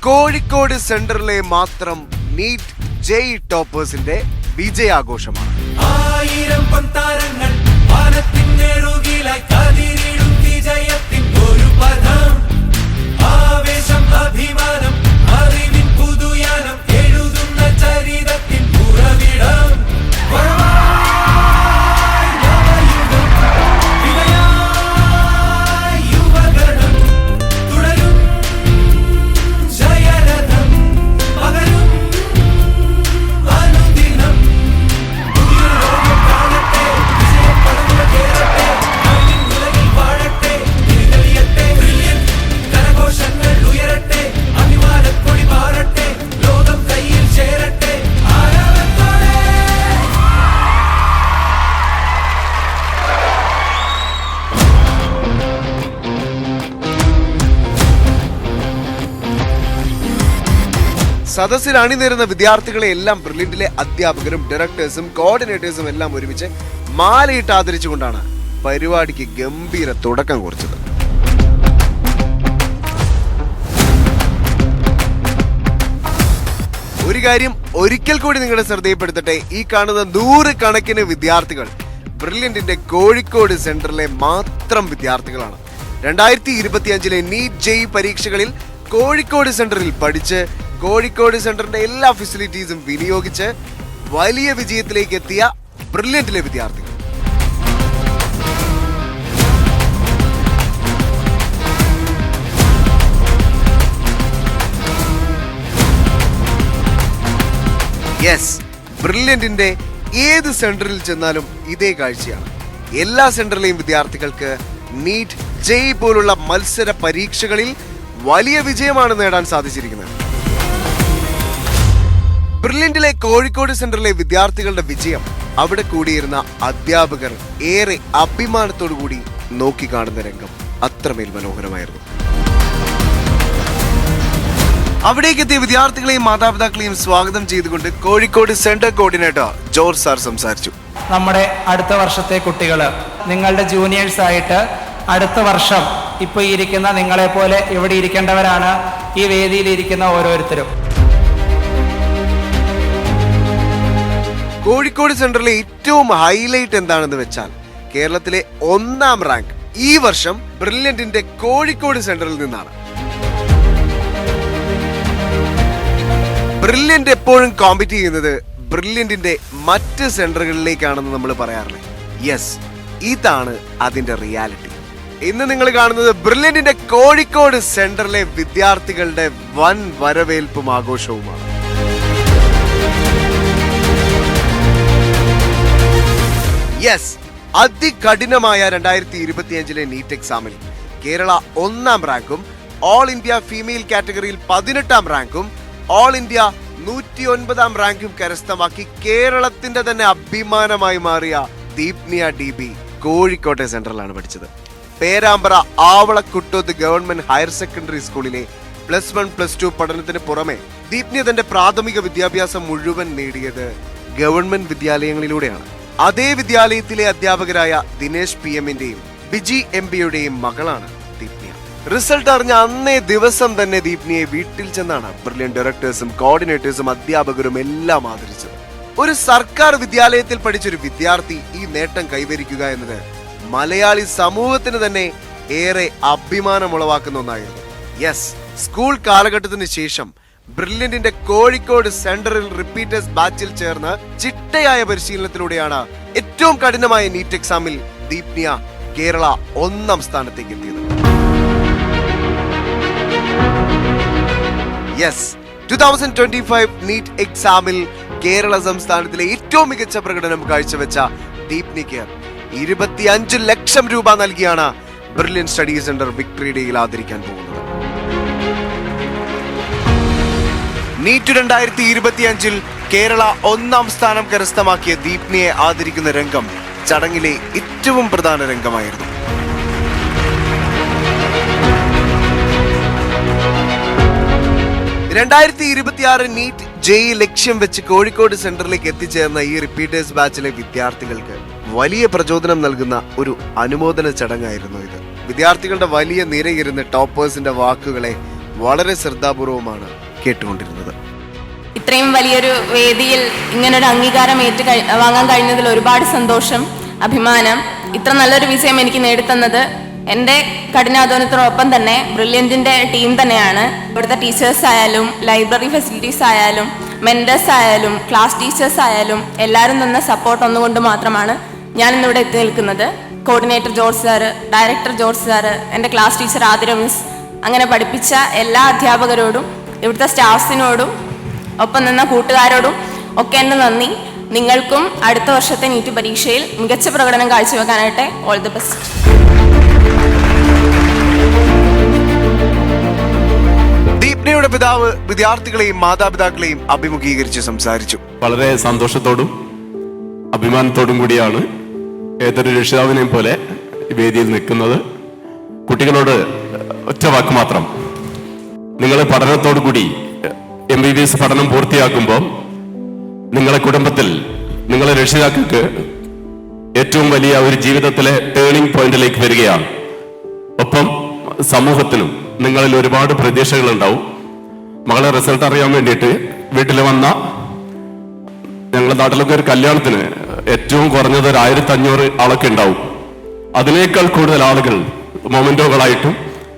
കോഴിക്കോട് സെന്ററിലെ മാത്രം NEET JEE ടോപ്പേഴ്സിന്റെ വിജയാഘോഷമാണ്. 1000 പൊൻതാരങ്ങൾ വാനത്തിന്നേറുകിലായി കതിരിടും വിജയത്തിൻ ഒരു പദം. ആവേശം, അഭിമാനം, അറിവിൻ പുതുയാനം എഴുതുന്ന ചരിതത്തിൻ ഉറവിടം. യുവഗണം തുടരും ജയരഥം പകരും അനുദിനം. പുതിയ ലോകം കാണട്ടെ, വിജയം പടമുറ കേറട്ടെ, നാടിൻ ഉലകിൽ വാഴട്ടെ, തിരിതെളിയട്ടെ, ബ്രില്യന്റ് കരഘോഷങ്ങൾ ഉയരട്ടെ, അഭിമാനക്കൊടി പാറട്ടെ, ലോകം കയ്യിൽ ചേരട്ടെ, ആരവത്തോടെ. സദസ്സിൽ അണിനിരുന്ന വിദ്യാർത്ഥികളെ എല്ലാം ബ്രില്യന്റിലെ അധ്യാപകരും ഡയറക്ടേഴ്സും കോർഡിനേറ്റേഴ്സും എല്ലാം ഒരുമിച്ച് മാലയിട്ട് ആദരിച്ചുകൊണ്ടാണ് പരിപാടിക്ക് ഗംഭീര തുടക്കം കുറിച്ചത്. ഒരു കാര്യം ഒരിക്കൽ കൂടി നിങ്ങളുടെ ശ്രദ്ധയിൽപ്പെടുത്തട്ടെ, ഈ കാണുന്ന 100 കണക്കിന് വിദ്യാർത്ഥികൾ ബ്രില്യന്റിന്റെ കോഴിക്കോട് സെന്ററിലെ മാത്രം വിദ്യാർത്ഥികളാണ്. 2025 നീറ്റ് ജെഇ പരീക്ഷകളിൽ കോഴിക്കോട് സെന്ററിൽ പഠിച്ച് കോഴിക്കോട് സെന്ററിന്റെ എല്ലാ ഫെസിലിറ്റീസും വിനിയോഗിച്ച് വലിയ വിജയത്തിലേക്ക് എത്തിയ ബ്രില്യന്റിലെ വിദ്യാർത്ഥികൾ. യെസ്, ബ്രില്യന്റിന്റെ ഏത് സെന്ററിൽ ചെന്നാലും ഇതേ കാഴ്ചയാണ്. എല്ലാ സെന്ററിലെയും വിദ്യാർത്ഥികൾക്ക് നീറ്റ് ജെഇ പോലുള്ള മത്സര പരീക്ഷകളിൽ വലിയ വിജയമാണ് നേടാൻ സാധിച്ചിരിക്കുന്നത്. ബ്രില്യന്റിലെ കോഴിക്കോട് സെന്ററിലെ വിദ്യാർത്ഥികളുടെ വിജയം അവിടെ കൂടിയിരുന്ന അധ്യാപകർ ഏറെ അഭിമാനത്തോടു കൂടി നോക്കിക്കാണുന്ന രംഗം അത്രമേൽ മനോഹരമായിരുന്നു. അവിടേക്കെത്തിയ വിദ്യാർത്ഥികളെയും മാതാപിതാക്കളെയും സ്വാഗതം ചെയ്തുകൊണ്ട് Kozhikode centre coordinator George sir സംസാരിച്ചു. നമ്മുടെ അടുത്ത വർഷത്തെ കുട്ടികൾ നിങ്ങളുടെ ജൂനിയേഴ്സ് ആയിട്ട് അടുത്ത വർഷം ഇപ്പോൾ ഇരിക്കുന്ന നിങ്ങളെപ്പോലെ ഇവിടെ ഇരിക്കേണ്ടവരാണ് ഈ വേദിയിൽ ഇരിക്കുന്ന ഓരോരുത്തരും. കോഴിക്കോട് സെന്ററിലെ ഏറ്റവും ഹൈലൈറ്റ് എന്താണെന്ന് വെച്ചാൽ കേരളത്തിലെ 1ാം റാങ്ക് ഈ വർഷം ബ്രില്യന്റിന്റെ കോഴിക്കോട് സെന്ററിൽ നിന്നാണ്. ബ്രില്യന്റ് എപ്പോഴും കോമ്പീറ്റ് ചെയ്യുന്നത് ബ്രില്യന്റിന്റെ മറ്റ് സെന്ററുകളിലേക്കാണെന്ന് നമ്മൾ പറയാറില്ലേ. യെസ്, ഇതാണ് അതിന്റെ റിയാലിറ്റി. ഇന്ന് നിങ്ങൾ കാണുന്നത് ബ്രില്യന്റിന്റെ കോഴിക്കോട് സെന്ററിലെ വിദ്യാർത്ഥികളുടെ വൻ വരവേൽപ്പും ആഘോഷവുമാണ്. യെസ്, അതികഠിനമായ 2025 നീറ്റ് എക്സാമിൽ കേരള 1ാം റാങ്കും ഓൾ ഇന്ത്യ ഫീമെയിൽ കാറ്റഗറിയിൽ 18ാം റാങ്കും ഓൾ ഇന്ത്യ 109ാം റാങ്കും കരസ്ഥമാക്കി കേരളത്തിന്റെ തന്നെ അഭിമാനമായി മാറിയ ദീപ്നിയ DB കോഴിക്കോട്ടെ സെന്ററിലാണ് പഠിച്ചത്. പേരാമ്പ്ര ആവളക്കുട്ടോത്ത് ഗവൺമെന്റ് ഹയർ സെക്കൻഡറി സ്കൂളിലെ +1+2 പഠനത്തിന് പുറമെ ദീപ്നിയ തന്റെ പ്രാഥമിക വിദ്യാഭ്യാസം മുഴുവൻ നേടിയത് ഗവൺമെന്റ് വിദ്യാലയങ്ങളിലൂടെയാണ്. അതേ വിദ്യാലയത്തിലെ അധ്യാപകരായ ദിനേശ് PM-ന്റെയും ബിജി MBയുടെയും മകളാണ് ദീപ്നിയ. റിസൾട്ട് അറിഞ്ഞ അന്നേ ദിവസം തന്നെ ദീപ്നിയെ വീട്ടിൽ ചെന്നാണ് ബ്രില്യന്റ് ഡയറക്ടേഴ്സും കോർഡിനേറ്റേഴ്സും അധ്യാപകരും എല്ലാം ആദരിച്ചത്. ഒരു സർക്കാർ വിദ്യാലയത്തിൽ പഠിച്ചൊരു വിദ്യാർത്ഥി ഈ നേട്ടം കൈവരിക്കുക എന്നത് മലയാളി സമൂഹത്തിന് തന്നെ ഏറെ അഭിമാനമുളവാക്കുന്ന ഒന്നായിരുന്നു. യെസ്, സ്കൂൾ കാലഘട്ടത്തിന് ശേഷം ബ്രില്യന്റിന്റെ കോഴിക്കോട് സെന്ററിൽ റിപ്പീറ്റേഴ്സ് ബാച്ചിൽ ചേർന്ന് ചിട്ടയായ പരിശീലനത്തിലൂടെയാണ് ഏറ്റവും കഠിനമായ നീറ്റ് എക്സാമിൽ ദീപ്നിയ കേരള 1ാം സ്ഥാനത്തേക്ക് എത്തിയത്. യെസ്, 2025 നീറ്റ് എക്സാമിൽ കേരള സംസ്ഥാനത്തിലെ ഏറ്റവും മികച്ച പ്രകടനം കാഴ്ചവെച്ച ദീപ്നിക്ക് 25 ലക്ഷം രൂപ നൽകിയാണ് ബ്രില്യന്റ് സ്റ്റഡി സെന്റർ വിക്ടറി ഡേയിൽ ആദരിക്കാൻ പോകുന്നത്. നീറ്റ് 2025 കേരള 1ാം സ്ഥാനം കരസ്ഥമാക്കിയ ദീപ്നിയെ ആദരിക്കുന്ന രംഗം ചടങ്ങിലെ ഏറ്റവും പ്രധാന രംഗമായിരുന്നു. (2026) നീറ്റ് ജെഇ ലക്ഷ്യം വെച്ച് കോഴിക്കോട് സെന്ററിലേക്ക് എത്തിച്ചേർന്ന ഈ റിപ്പീറ്റേഴ്സ് ബാച്ചിലെ വിദ്യാർത്ഥികൾക്ക് വലിയ പ്രചോദനം നൽകുന്ന ഒരു അനുമോദന ചടങ്ങായിരുന്നു ഇത്. വിദ്യാർത്ഥികളുടെ വലിയ നിരയിരുന്ന് ടോപ്പേഴ്സിന്റെ വാക്കുകളെ വളരെ ശ്രദ്ധാപൂർവമാണ് കേട്ടുകൊണ്ടിരുന്നത്. ഇത്രയും വലിയൊരു വേദിയിൽ ഇങ്ങനൊരു അംഗീകാരം വാങ്ങാൻ കഴിഞ്ഞതിൽ ഒരുപാട് സന്തോഷം, അഭിമാനം. ഇത്ര നല്ലൊരു വിജയം എനിക്ക് നേടിത്തന്നത് എൻ്റെ കഠിനാധ്വാനത്തോടൊപ്പം തന്നെ ബ്രില്യൻറ്റിൻ്റെ ടീം തന്നെയാണ്. ഇവിടുത്തെ ടീച്ചേഴ്സ് ആയാലും ലൈബ്രറി ഫെസിലിറ്റീസ് ആയാലും മെൻറ്റേഴ്സ് ആയാലും ക്ലാസ് ടീച്ചേഴ്സ് ആയാലും എല്ലാവരും തന്ന സപ്പോർട്ട് ഒന്നുകൊണ്ട് മാത്രമാണ് ഞാനിന്നിവിടെ എത്തി നിൽക്കുന്നത്. Coordinator George sir, director George sir, എൻ്റെ ക്ലാസ് ടീച്ചർ ആതിര മിസ്, അങ്ങനെ പഠിപ്പിച്ച എല്ലാ അധ്യാപകരോടും ഇവിടുത്തെ സ്റ്റാഫ്സിനോടും ഒപ്പം നിന്ന കൂട്ടുകാരോടും ഒക്കെ എൻ്റെ നന്ദി. നിങ്ങൾക്കും അടുത്ത വർഷത്തെ നീറ്റ് പരീക്ഷയിൽ മികച്ച പ്രകടനം കാഴ്ചവെക്കാനായിട്ട് ഓൾ ദി ബെസ്റ്റ്. ദീപ്നയുടെ പിതാവ് വിദ്യാർത്ഥികളെയും മാതാപിതാക്കളെയും അഭിമുഖീകരിച്ച് സംസാരിച്ചു. വളരെ സന്തോഷത്തോടും അഭിമാനത്തോടും കൂടിയാണ് ഏതൊരു രക്ഷിതാവിനെയും പോലെ വേദിയിൽ നിൽക്കുന്നത്. കുട്ടികളോട് ഒറ്റ വാക്ക് മാത്രം, നിങ്ങളെ പഠനത്തോടു കൂടി MBBS പഠനം പൂർത്തിയാക്കുമ്പോൾ നിങ്ങളെ കുടുംബത്തിൽ നിങ്ങളെ രക്ഷിതാക്കൾക്ക് ഏറ്റവും വലിയ ഒരു ജീവിതത്തിലെ ടേണിംഗ് പോയിന്റിലേക്ക് വരികയാണ്. ഒപ്പം സമൂഹത്തിനും നിങ്ങളിൽ ഒരുപാട് പ്രതീക്ഷകളുണ്ടാവും. മകളെ റിസൾട്ട് അറിയാൻ വേണ്ടിയിട്ട് വീട്ടിൽ വന്ന ഞങ്ങളുടെ നാട്ടിലൊക്കെ ഒരു കല്യാണത്തിന് ഏറ്റവും കുറഞ്ഞത് ഒരു 1500 ആളൊക്കെ ഉണ്ടാവും. അതിനേക്കാൾ കൂടുതൽ ആളുകൾ മൊമെന്റോകളായിട്ടും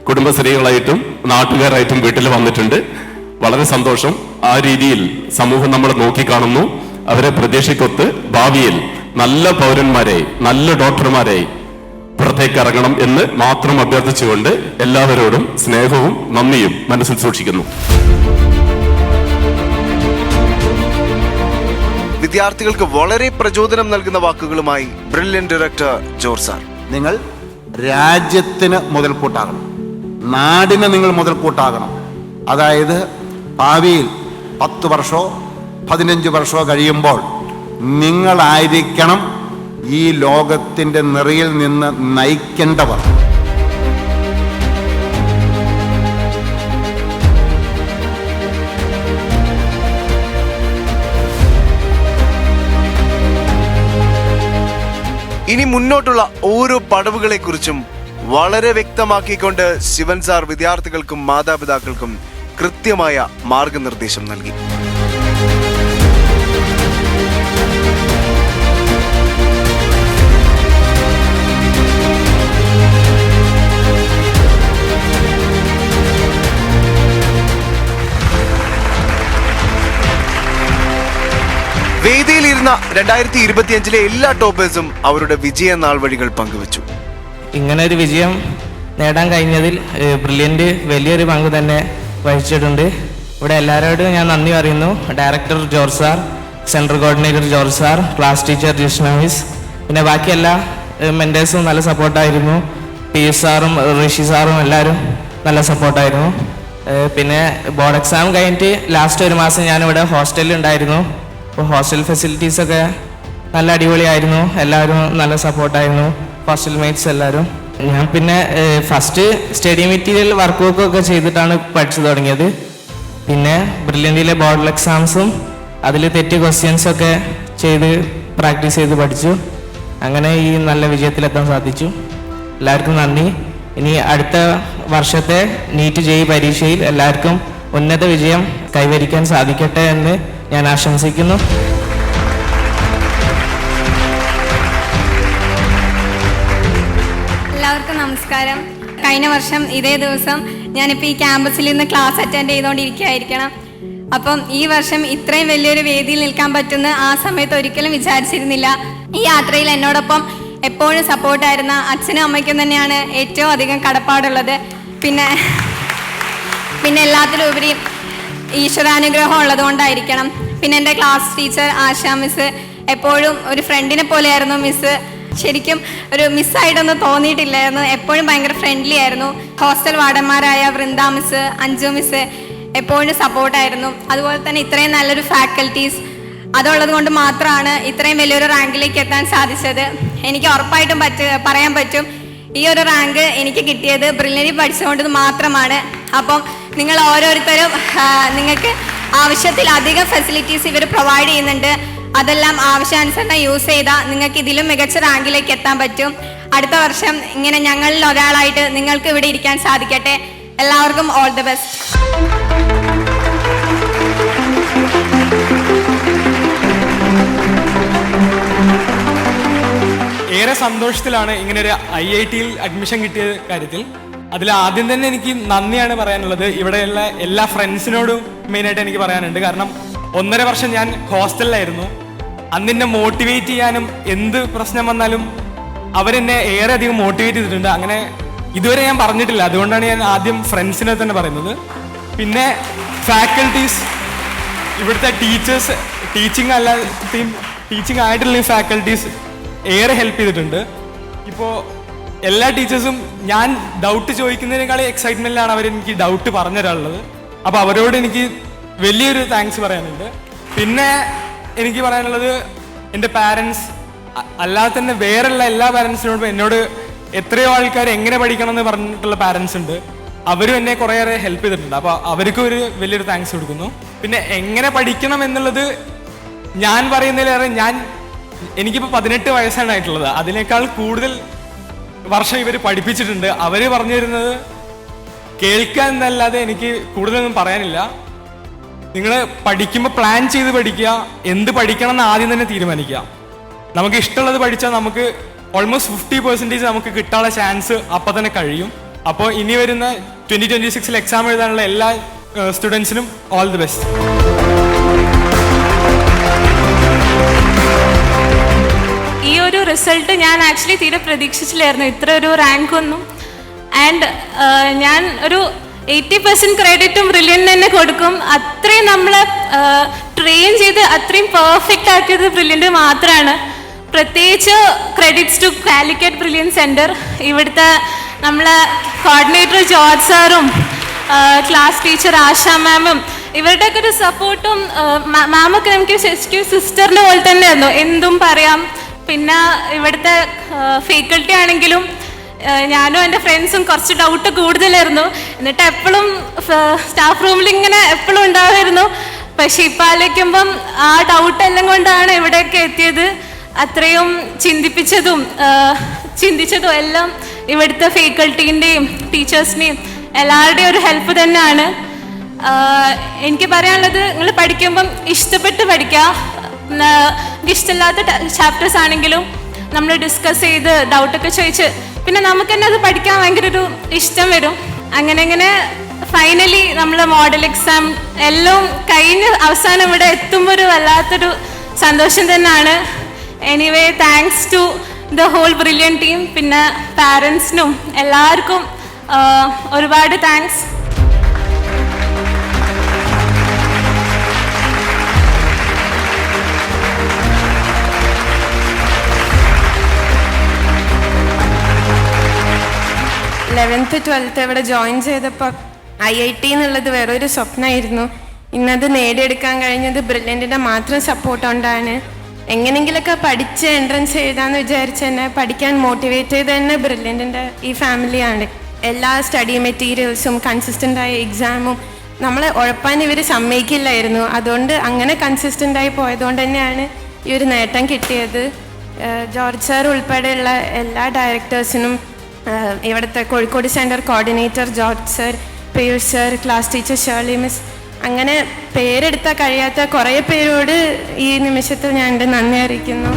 കുടുംബശ്രീകളായിട്ടും നാട്ടുകാരായിട്ടും വീട്ടിൽ വന്നിട്ടുണ്ട്. വളരെ സന്തോഷം. ആ രീതിയിൽ സമൂഹം നമ്മൾ നോക്കിക്കാണുന്നു. അവരെ പ്രതീക്ഷയ്ക്കൊത്ത് ഭാവിയിൽ നല്ല പൗരന്മാരായി നല്ല ഡോക്ടർമാരായി പുറത്തേക്ക് ഇറങ്ങണം എന്ന് മാത്രം അഭ്യർത്ഥിച്ചുകൊണ്ട് എല്ലാവരോടും സ്നേഹവും നന്ദിയും മനസ്സിൽ സൂക്ഷിക്കുന്നു. വിദ്യാർത്ഥികൾക്ക് വളരെ പ്രചോദനം നൽകുന്ന വാക്കുകളുമായി ബ്രില്യന്റ് ഡയറക്ടർ ജോർജ് സാർ. നിങ്ങൾ രാജ്യത്തിന് മുതൽക്കൂട്ടാകണം, നാടിന് നിങ്ങൾ മുതൽക്കൂട്ടാകണം. അതായത് ഭാവിയിൽ 10 വർഷമോ 15 വർഷമോ കഴിയുമ്പോൾ നിങ്ങളായിരിക്കണം ഈ ലോകത്തിൻ്റെ നിറയിൽ നിന്ന് നയിക്കേണ്ടവർ. ഇനി മുന്നോട്ടുള്ള ഓരോ പടവുകളെ കുറിച്ചും വളരെ വ്യക്തമാക്കിക്കൊണ്ട് ശിവൻ സാർ വിദ്യാർത്ഥികൾക്കും മാതാപിതാക്കൾക്കും കൃത്യമായ മാർഗനിർദ്ദേശം നൽകി. വേദിയിലിരുന്ന 2025 എല്ലാ ടോപ്പേഴ്സും അവരുടെ വിജയ നാൾ വഴികൾ പങ്കുവച്ചു. ഇങ്ങനെ ഒരു വിജയം നേടാൻ കഴിഞ്ഞതിൽ ബ്രില്യൻറ്റ് വലിയൊരു പങ്ക് തന്നെ വഹിച്ചിട്ടുണ്ട്. ഇവിടെ എല്ലാവരോടും ഞാൻ നന്ദി പറയുന്നു. Director George sir, central coordinator George sir, class teacher Jishna miss, പിന്നെ ബാക്കി എല്ലാ മെൻറ്റേഴ്സും നല്ല സപ്പോർട്ടായിരുന്നു. പി സാറും ഋഷി സാറും എല്ലാവരും നല്ല സപ്പോർട്ടായിരുന്നു. പിന്നെ ബോർഡ് എക്സാം കഴിഞ്ഞിട്ട് ലാസ്റ്റ് ഒരു മാസം ഞാനിവിടെ ഹോസ്റ്റലിൽ ഉണ്ടായിരുന്നു. അപ്പോൾ ഹോസ്റ്റൽ ഫെസിലിറ്റീസൊക്കെ നല്ല അടിപൊളിയായിരുന്നു. എല്ലാവരും നല്ല സപ്പോർട്ടായിരുന്നു, ഹോസ്റ്റൽ മേറ്റ്സ് എല്ലാവരും. ഞാൻ പിന്നെ ഫസ്റ്റ് സ്റ്റഡി മെറ്റീരിയൽ വർക്കൊക്കെ ചെയ്തിട്ടാണ് പഠിച്ചു തുടങ്ങിയത്. പിന്നെ ബ്രില്യൻറ്റിലെ ബോർഡ് എക്സാംസും അതിൽ തെറ്റ് ക്വസ്റ്റ്യൻസൊക്കെ ചെയ്ത് പ്രാക്ടീസ് ചെയ്ത് പഠിച്ചു. അങ്ങനെ ഈ നല്ല വിജയത്തിലെത്താൻ സാധിച്ചു. എല്ലാവർക്കും നന്ദി. ഇനി അടുത്ത വർഷത്തെ നീറ്റ് JEE പരീക്ഷയിൽ എല്ലാവർക്കും ഉന്നത വിജയം കൈവരിക്കാൻ സാധിക്കട്ടെ എന്ന് ഞാൻ ആശംസിക്കുന്നു. എല്ലാവർക്കും നമസ്കാരം. കഴിഞ്ഞ വർഷം ഇതേ ദിവസം ഞാനിപ്പോൾ ഈ ക്യാമ്പസിൽ നിന്ന് ക്ലാസ് അറ്റൻഡ് ചെയ്തുകൊണ്ടിരിക്കുകയായിരിക്കണം. അപ്പം ഈ വർഷം ഇത്രയും വലിയൊരു വേദിയിൽ നിൽക്കാൻ പറ്റുന്ന ആ സമയത്ത് ഒരിക്കലും വിചാരിച്ചിരുന്നില്ല. ഈ യാത്രയിൽ എന്നോടൊപ്പം എപ്പോഴും സപ്പോർട്ടായിരുന്ന അച്ഛനും അമ്മയ്ക്കും തന്നെയാണ് ഏറ്റവും അധികം കടപ്പാടുള്ളത്. പിന്നെ എല്ലാത്തിലും ഉപരി ഈശ്വരാനുഗ്രഹം ഉള്ളതുകൊണ്ടായിരിക്കണം. പിന്നെ എൻ്റെ ക്ലാസ് ടീച്ചർ ആശാ മിസ് എപ്പോഴും ഒരു ഫ്രണ്ടിനെ പോലെയായിരുന്നു മിസ്. ശരിക്കും ഒരു മിസ്സായിട്ടൊന്നും തോന്നിയിട്ടില്ലായിരുന്നു. എപ്പോഴും ഭയങ്കര ഫ്രണ്ട്ലി ആയിരുന്നു. ഹോസ്റ്റൽ വാർഡന്മാരായ വൃന്ദ മിസ്, അഞ്ജു മിസ് എപ്പോഴും സപ്പോർട്ടായിരുന്നു. അതുപോലെ തന്നെ ഇത്രയും നല്ലൊരു ഫാക്കൽറ്റീസ് അതുള്ളത് കൊണ്ട് മാത്രമാണ് ഇത്രയും വലിയൊരു റാങ്കിലേക്ക് എത്താൻ സാധിച്ചത്. എനിക്ക് ഉറപ്പായിട്ടും പറയാൻ പറ്റും ഈ ഒരു റാങ്ക് എനിക്ക് കിട്ടിയത് ബ്രില്യൻറ്റിൽ പഠിച്ചുകൊണ്ട് മാത്രമാണ്. അപ്പം നിങ്ങൾ ഓരോരുത്തരും നിങ്ങൾക്ക് ആവശ്യത്തിലധികം ഫെസിലിറ്റീസ് ഇവർ പ്രൊവൈഡ് ചെയ്യുന്നുണ്ട്. അതെല്ലാം ആവശ്യാനുസരണം യൂസ് ചെയ്താൽ നിങ്ങൾക്ക് ഇതിലും മികച്ച റാങ്കിലേക്ക് എത്താൻ പറ്റും. അടുത്ത വർഷം ഇങ്ങനെ ഞങ്ങളിൽ ഒരാളായിട്ട് നിങ്ങൾക്ക് ഇവിടെ ഇരിക്കാൻ സാധിക്കട്ടെ. എല്ലാവർക്കും ഓൾ ദി ബെസ്റ്റ്. ഏറെ സന്തോഷത്തിലാണ് ഇങ്ങനെ ഒരു IIT-യിൽ അഡ്മിഷൻ കിട്ടിയ കാര്യത്തിൽ. അതിൽ ആദ്യം തന്നെ എനിക്ക് നന്ദിയാണ് പറയാനുള്ളത്. ഇവിടെയുള്ള എല്ലാ ഫ്രണ്ട്സിനോടും മെയിനായിട്ട് എനിക്ക് പറയാനുണ്ട്. കാരണം 1.5 വർഷം ഞാൻ ഹോസ്റ്റലിലായിരുന്നു. അന്നെന്നെ മോട്ടിവേറ്റ് ചെയ്യാനും എന്ത് പ്രശ്നം വന്നാലും അവരെന്നെ ഏറെ അധികം മോട്ടിവേറ്റ് ചെയ്തിട്ടുണ്ട്. അങ്ങനെ ഇതുവരെ ഞാൻ പറഞ്ഞിട്ടില്ല. അതുകൊണ്ടാണ് ഞാൻ ആദ്യം ഫ്രണ്ട്സിനെ തന്നെ പറയുന്നത്. പിന്നെ ഫാക്കൽറ്റീസ്, ഇവിടുത്തെ ടീച്ചേഴ്സ്, ടീച്ചിങ് ആയിട്ടുള്ള ഫാക്കൽറ്റീസ് ഏറെ ഹെൽപ്പ് ചെയ്തിട്ടുണ്ട്. ഇപ്പോൾ എല്ലാ ടീച്ചേഴ്സും ഞാൻ ഡൗട്ട് ചോദിക്കുന്നതിനേക്കാളും എക്സൈറ്റ്മെൻറ്റിലാണ് അവരെനിക്ക് ഡൗട്ട് പറഞ്ഞു തരാനുള്ളത്. അപ്പോൾ അവരോട് എനിക്ക് വലിയൊരു താങ്ക്സ് പറയാനുണ്ട്. പിന്നെ എനിക്ക് പറയാനുള്ളത് എൻ്റെ പാരൻസ്, അല്ലാതെ തന്നെ വേറെയുള്ള എല്ലാ പാരൻസിനോടും എന്നോട് എത്രയോ ആൾക്കാർ എങ്ങനെ പഠിക്കണം എന്ന് പറഞ്ഞിട്ടുള്ള പാരൻസ് ഉണ്ട്. അവരും എന്നെ കുറേയേറെ ഹെൽപ്പ് ചെയ്തിട്ടുണ്ട്. അപ്പോൾ അവർക്കും ഒരു വലിയൊരു താങ്ക്സ് കൊടുക്കുന്നു. പിന്നെ എങ്ങനെ പഠിക്കണം എന്നുള്ളത് ഞാൻ പറയുന്നതിലേറെ എനിക്കിപ്പോൾ 18 വയസ്സാണ് ആയിട്ടുള്ളത്. അതിനേക്കാൾ കൂടുതൽ വർഷം ഇവർ പഠിപ്പിച്ചിട്ടുണ്ട്. അവർ പറഞ്ഞു തരുന്നത് കേൾക്കാൻ എന്നല്ലാതെ എനിക്ക് കൂടുതലൊന്നും പറയാനില്ല. നിങ്ങൾ പഠിക്കുമ്പോൾ പ്ലാൻ ചെയ്ത് പഠിക്കുക. എന്ത് പഠിക്കണം എന്ന് ആദ്യം തന്നെ തീരുമാനിക്കുക. നമുക്ക് ഇഷ്ടമുള്ളത് പഠിച്ചാൽ നമുക്ക് ഓൾമോസ്റ്റ് 50% നമുക്ക് കിട്ടാനുള്ള ചാൻസ് അപ്പം തന്നെ കഴിയും. അപ്പോൾ ഇനി വരുന്ന 2026 എക്സാം എഴുതാനുള്ള എല്ലാ സ്റ്റുഡൻസിനും ഓൾ ദി ബെസ്റ്റ്. ഈ ഒരു റിസൾട്ട് ഞാൻ ആക്ച്വലി തീരെ പ്രതീക്ഷിച്ചില്ലായിരുന്നു, ഇത്ര ഒരു റാങ്ക് ഒന്നും. ആൻഡ് ഞാൻ ഒരു 80% ക്രെഡിറ്റും ബ്രില്യൻ്റ് തന്നെ കൊടുക്കും. അത്രയും നമ്മളെ ട്രെയിൻ ചെയ്ത് അത്രയും പെർഫെക്റ്റ് ആക്കിയത് ബ്രില്യൻ്റ് മാത്രമാണ്. പ്രത്യേകിച്ച് credits to Calicut brilliant centre. ഇവിടുത്തെ നമ്മളെ കോർഡിനേറ്റർ ജോർജ് സാറും ക്ലാസ് ടീച്ചർ ആശ മാമും ഇവരുടെയൊക്കെ ഒരു സപ്പോർട്ടും. മാമൊക്കെ നമുക്ക് ശരിക്കും സിസ്റ്ററിൻ്റെ പോലെ തന്നെയായിരുന്നു, എന്തും പറയാം. പിന്നെ ഇവിടുത്തെ ഫാക്കൽറ്റി ആണെങ്കിലും ഞാനും എൻ്റെ ഫ്രണ്ട്സും കുറച്ച് ഡൗട്ട് കൂടുതലായിരുന്നു. എന്നിട്ട് എപ്പോഴും സ്റ്റാഫ് റൂമിൽ ഇങ്ങനെ എപ്പോഴും ഉണ്ടാവുമായിരുന്നു. പക്ഷെ ഇപ്പം ആലോചിക്കുമ്പം ആ ഡൗട്ടെല്ലാം കൊണ്ടാണ് ഇവിടെയൊക്കെ എത്തിയത്. അത്രയും ചിന്തിച്ചതും എല്ലാം ഇവിടുത്തെ ഫാക്കൽറ്റീൻ്റെയും ടീച്ചേഴ്സിനെയും എല്ലാവരുടെയും ഒരു ഹെൽപ്പ് തന്നെയാണ്. എനിക്ക് പറയാനുള്ളത്, നിങ്ങൾ പഠിക്കുമ്പം ഇഷ്ടപ്പെട്ട് പഠിക്കുക. ഇഷ്ടമില്ലാത്ത ചാപ്റ്റേഴ്സ് ആണെങ്കിലും നമ്മൾ ഡിസ്കസ് ചെയ്ത് ഡൗട്ടൊക്കെ ചോദിച്ച് പിന്നെ നമുക്ക് തന്നെ അത് പഠിക്കാൻ ഭയങ്കര ഒരു ഇഷ്ടം വരും. അങ്ങനെ ഫൈനലി നമ്മൾ മോഡൽ എക്സാം എല്ലാം കഴിഞ്ഞ് അവസാനം ഇവിടെ എത്തുമ്പോൾ ഒരു വല്ലാത്തൊരു സന്തോഷം തന്നെയാണ്. Anyway, thanks to the whole brilliant team. പിന്നെ പാരൻസിനും എല്ലാവർക്കും ഒരുപാട് താങ്ക്സ്. ലെവൻത്ത് 12th ഇവിടെ ജോയിൻ ചെയ്തപ്പോൾ IIT എന്നുള്ളത് വേറൊരു സ്വപ്നമായിരുന്നു. ഇന്നത് നേടിയെടുക്കാൻ കഴിഞ്ഞത് ബ്രില്യൻറ്റിൻ്റെ മാത്രം സപ്പോർട്ട് കൊണ്ടാണ്. എങ്ങനെയെങ്കിലൊക്കെ പഠിച്ച് എൻട്രൻസ് എഴുതാമെന്ന് വിചാരിച്ച് തന്നെ പഠിക്കാൻ മോട്ടിവേറ്റ് ചെയ്ത് തന്നെ ബ്രില്യൻറ്റിൻ്റെ ഈ ഫാമിലിയാണ്. എല്ലാ സ്റ്റഡി മെറ്റീരിയൽസും കൺസിസ്റ്റൻ്റായ എക്സാമും നമ്മളെ ഉഴപ്പാൻ ഇവർ സമ്മതിക്കില്ലായിരുന്നു. അതുകൊണ്ട് അങ്ങനെ കൺസിസ്റ്റൻ്റായി പോയതുകൊണ്ട് തന്നെയാണ് ഈ ഒരു നേട്ടം കിട്ടിയത്. ജോർജ് സാർ ഉൾപ്പെടെയുള്ള എല്ലാ ഡയറക്ടേഴ്സിനും, ഇവിടുത്തെ Kozhikode centre coordinator George sir, Piyush sir, class teacher Shirley miss, അങ്ങനെ പേരെടുത്താൽ കഴിയാത്ത കുറേ പേരോട് ഈ നിമിഷത്തിൽ ഞാൻ എൻ്റെ നന്ദി അറിയിക്കുന്നു.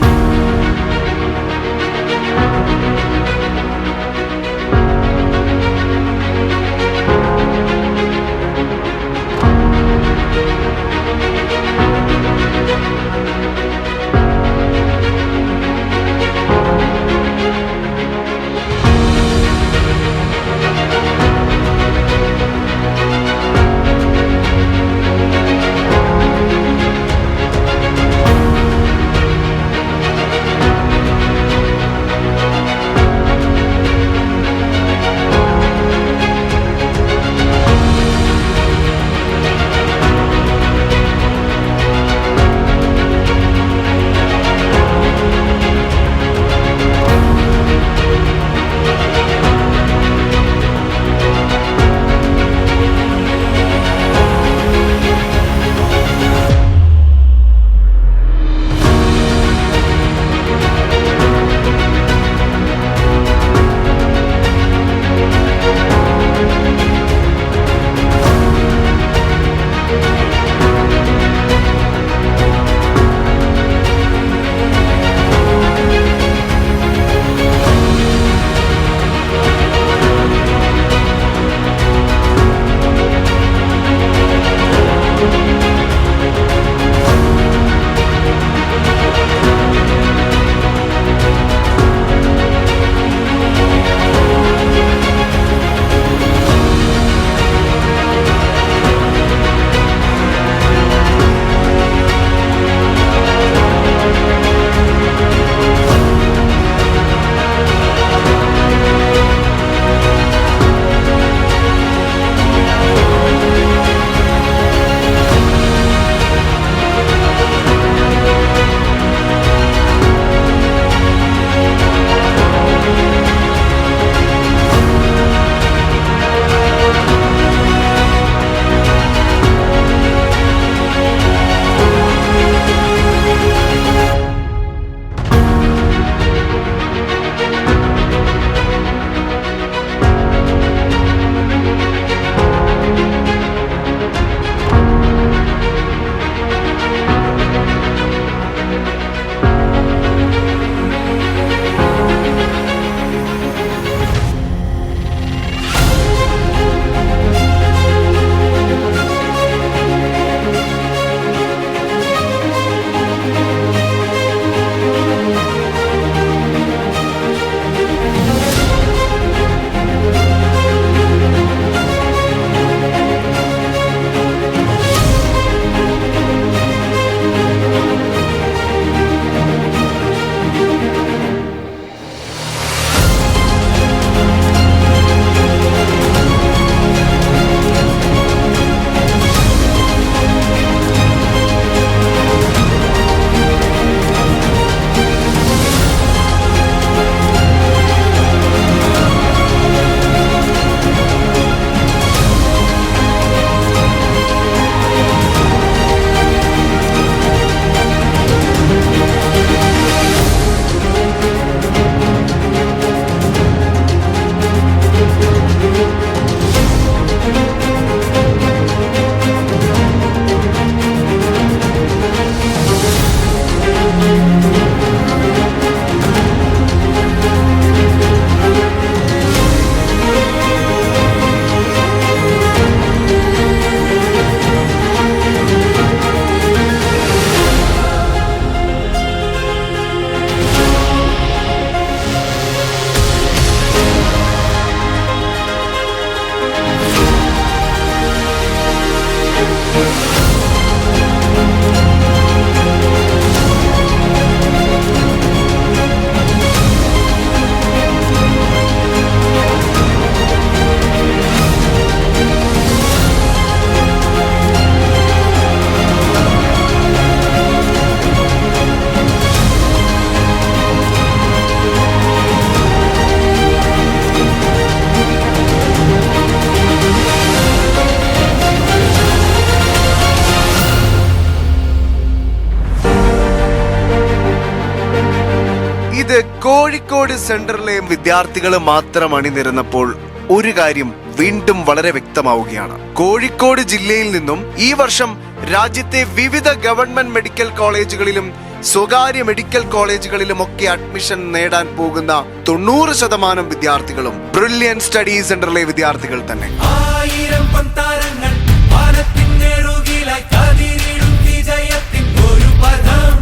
കോഴിക്കോട് സെന്ററിലെ വിദ്യാർത്ഥികൾ മാത്രം അണിനിരന്നപ്പോൾ ഒരു കാര്യം വീണ്ടും വളരെ വ്യക്തമാവുകയാണ്. കോഴിക്കോട് ജില്ലയിൽ നിന്നും ഈ വർഷം രാജ്യത്തെ വിവിധ ഗവൺമെന്റ് മെഡിക്കൽ കോളേജുകളിലും സ്വകാര്യ മെഡിക്കൽ കോളേജുകളിലും ഒക്കെ അഡ്മിഷൻ നേടാൻ പോകുന്ന 90% വിദ്യാർത്ഥികളും ബ്രില്യൻ സ്റ്റഡി സെന്ററിലെ വിദ്യാർത്ഥികൾ തന്നെ. 1000 പൊൻതാരങ്ങൾ വാനത്തിന്നേറുകിലായി കതിരിടും വിജയത്തിൻ ഒരു പദം.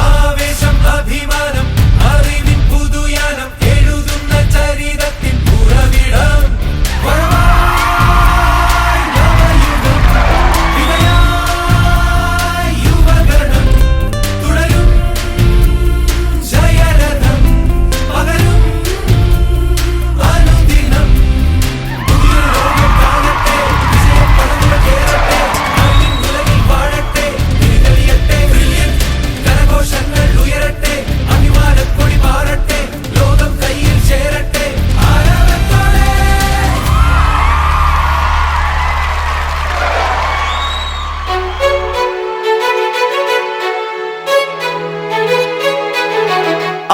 ആവേശം, അഭിമാനം, അറിവിൻ പുതുയാനം എഴുതുന്ന ചരിതത്തിൻ പുറവിടം.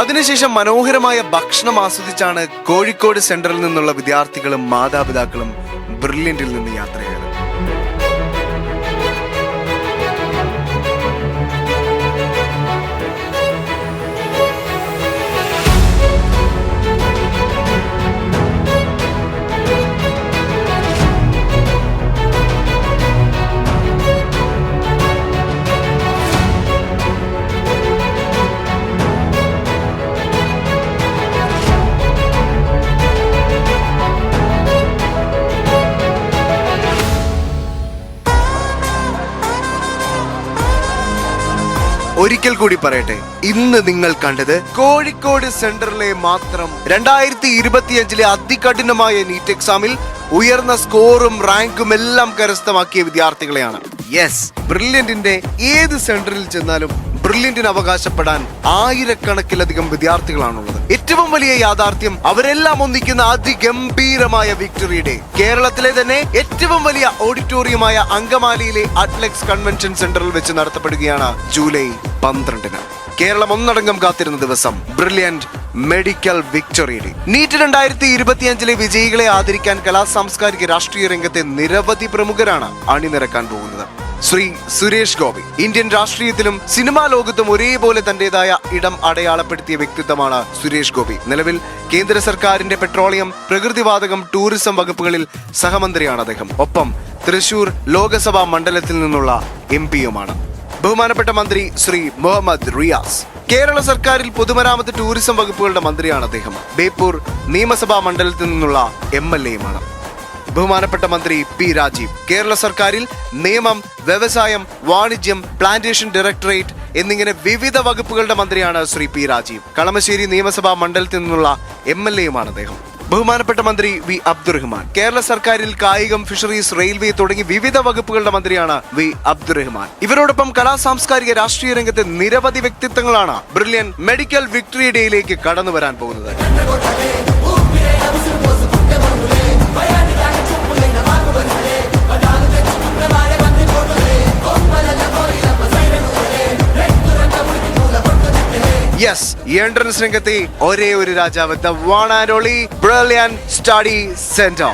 അതിനുശേഷം മനോഹരമായ ഭക്ഷണം ആസ്വദിച്ചാണ് കോഴിക്കോട് സെന്ററിൽ നിന്നുള്ള വിദ്യാർത്ഥികളും മാതാപിതാക്കളും ബ്രില്യന്റിൽ നിന്ന് യാത്രയായത്. ഒരിക്കൽ കൂടി പറയട്ടെ, ഇന്ന് നിങ്ങൾ കണ്ടത് കോഴിക്കോട് സെന്ററിലെ മാത്രം 2025 അതികഠിനമായ നീറ്റ് എക്സാമിൽ ഉയർന്ന സ്കോറും റാങ്കും എല്ലാം കരസ്ഥമാക്കിയ വിദ്യാർത്ഥികളെയാണ്. യെസ്, ബ്രില്യന്റിന്റെ ഏത് സെന്ററിൽ ചെന്നാലും ബ്രില്യന്റിന് അവകാശപ്പെടാൻ ആയിരക്കണക്കിലധികം വിദ്യാർത്ഥികളാണുള്ളത്. ഏറ്റവും വലിയ യാഥാർത്ഥ്യം, അവരെല്ലാം ഒന്നിക്കുന്ന അതിഗംഭീരമായ വിക്ടറി ഡേ കേരളത്തിലെ തന്നെ ഏറ്റവും വലിയ ഓഡിറ്റോറിയമായ അങ്കമാലിയിലെ അറ്റ്ലക്സ് കൺവെൻഷൻ സെന്ററിൽ വെച്ച് നടത്തപ്പെടുകയാണ് ജൂലൈ 12-ന്. കേരളം ഒന്നടങ്കം കാത്തിരുന്ന ദിവസം brilliant medical victory day. NEET 2025 വിജയികളെ ആദരിക്കാൻ കലാ സാംസ്കാരിക രാഷ്ട്രീയ രംഗത്തെ നിരവധി പ്രമുഖരാണ് അണിനിരക്കാൻ പോകുന്നത്. ശ്രീ സുരേഷ് ഗോപി ഇന്ത്യൻ രാഷ്ട്രീയത്തിലും സിനിമാ ലോകത്തും ഒരേപോലെ തന്റേതായ ഇടം അടയാളപ്പെടുത്തിയ വ്യക്തിത്വമാണ് സുരേഷ് ഗോപി. നിലവിൽ കേന്ദ്ര സർക്കാരിന്റെ പെട്രോളിയം, പ്രകൃതിവാതകം, ടൂറിസം വകുപ്പുകളിൽ സഹമന്ത്രിയാണ് അദ്ദേഹം. ഒപ്പം തൃശൂർ ലോകസഭാ മണ്ഡലത്തിൽ നിന്നുള്ള MP-യുമാണ്. ബഹുമാനപ്പെട്ട മന്ത്രി ശ്രീ മുഹമ്മദ് റിയാസ് കേരള സർക്കാരിൽ പൊതുമരാമത്ത്, ടൂറിസം വകുപ്പുകളുടെ മന്ത്രിയാണ് അദ്ദേഹം. ബേപ്പൂർ നിയമസഭാ മണ്ഡലത്തിൽ നിന്നുള്ള MLA-യുമാണ്. ബഹുമാനപ്പെട്ട മന്ത്രി P. രാജീവ് കേരള സർക്കാരിൽ നിയമം, വ്യവസായം, വാണിജ്യം, പ്ലാന്റേഷൻ ഡയറക്ടറേറ്റ് എന്നിങ്ങനെ വിവിധ വകുപ്പുകളുടെ മന്ത്രിയാണ് ശ്രീ P. രാജീവ്. കളമശ്ശേരി നിയമസഭാ മണ്ഡലത്തിൽ നിന്നുള്ള MLA-യുമാണ് അദ്ദേഹം. ബഹുമാനപ്പെട്ട മന്ത്രി V. അബ്ദുറഹ്മാൻ കേരള സർക്കാരിൽ കായികം, ഫിഷറീസ്, റെയിൽവേ തുടങ്ങി വിവിധ വകുപ്പുകളുടെ മന്ത്രിയാണ് V. അബ്ദുറഹ്മാൻ. ഇവരോടൊപ്പം കലാ സാംസ്കാരിക രാഷ്ട്രീയ രംഗത്തെ നിരവധി വ്യക്തിത്വങ്ങളാണ് ബ്രില്യൻ മെഡിക്കൽ വിക്ടറി ഡേയിലേക്ക് കടന്നു വരാൻ പോകുന്നത്. യെസ്, ഈ എൻട്രൻസ് രംഗത്തെ ഒരേ ഒരു രാജാവ്, the one and only brilliant study centre.